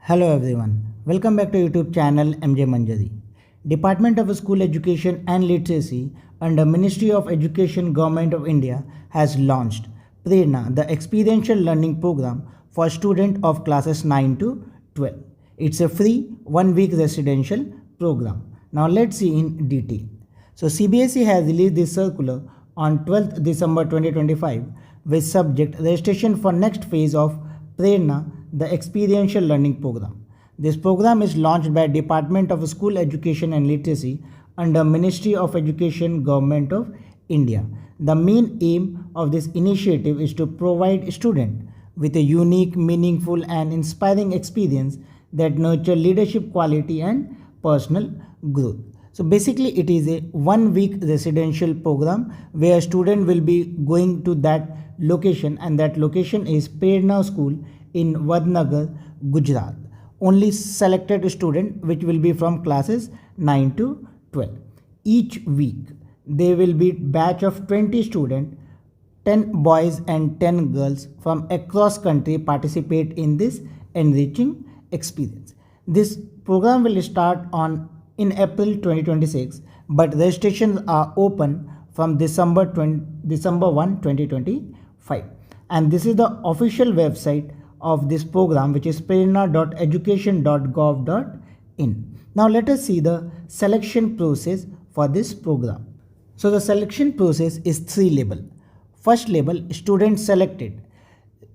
Hello everyone, welcome back to YouTube channel MJ Manjari. Department of School Education and Literacy under Ministry of Education Government of India has launched Prerana, the Experiential Learning Programme for students of classes 9 to 12. It's a free 1-week residential program. Now let's see in detail. So CBSE has released this circular on 12th December 2025 with subject registration for next phase of Prerana, the Experiential Learning Programme. This program is launched by Department of School Education and Literacy under Ministry of Education, Government of India. The main aim of this initiative is to provide students with a unique, meaningful and inspiring experience that nurture leadership quality and personal growth. So basically it is a 1-week residential program where student will be going to that location, and that location is Prerana school in Vadnagar, Gujarat. Only selected student which will be from classes 9 to 12. Each week there will be batch of 20 students, 10 boys and 10 girls from across country participate in this enriching experience. This program will start in April 2026, but registrations are open from December 1, 2025. And this is the official website of this program, which is prerana.education.gov.in. Now let us see the selection process for this program. So the selection process is 3 level. First level, students selected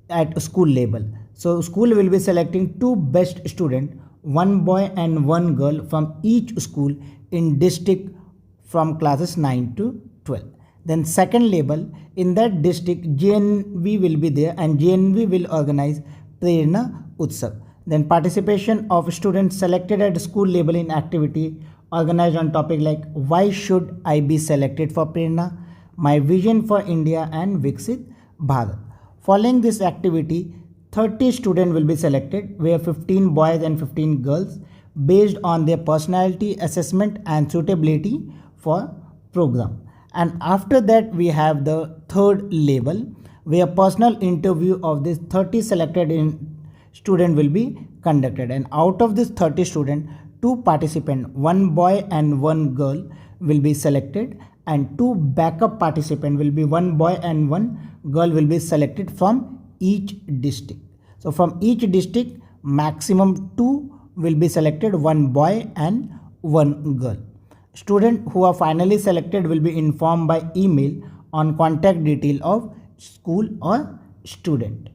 at school level. So school will be selecting 2 best students, 1 boy and 1 girl from each school in district from classes 9 to 12. Then second level, in that district GNV will be there and GNV will organize Prerana Utsav. Then participation of students selected at school level in activity organized on topic like why should I be selected for Prerana, my vision for India and Viksit Bharat. Following this activity, 30 students will be selected where 15 boys and 15 girls based on their personality assessment and suitability for program. And after that we have the third level where personal interview of this 30 selected student will be conducted, and out of this 30 student 2 participants, 1 boy and 1 girl will be selected, and 2 backup participants will be 1 boy and 1 girl will be selected from each district. So from each district maximum 2 will be selected, 1 boy and 1 girl. Students who are finally selected will be informed by email on contact detail of school or student.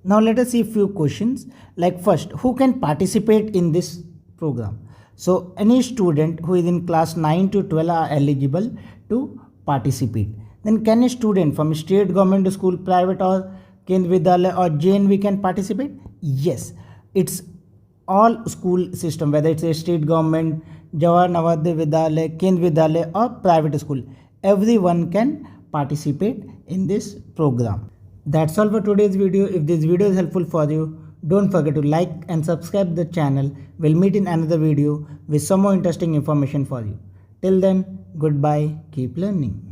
Now let us see few questions. Like first, who can participate in this program? So any student who is in class 9 to 12 are eligible to participate. Then can a student from state government school, private or Kendra Vidyalaya or JNV can participate? Yes, it's all school system, whether it's a state government, Jawahar Navodaya Vidyalaya, Kendra Vidyalaya or private school. Everyone can participate in this program. That's all for today's video. If this video is helpful for you, don't forget to like and subscribe the channel. We'll meet in another video with some more interesting information for you. Till then, goodbye. Keep learning.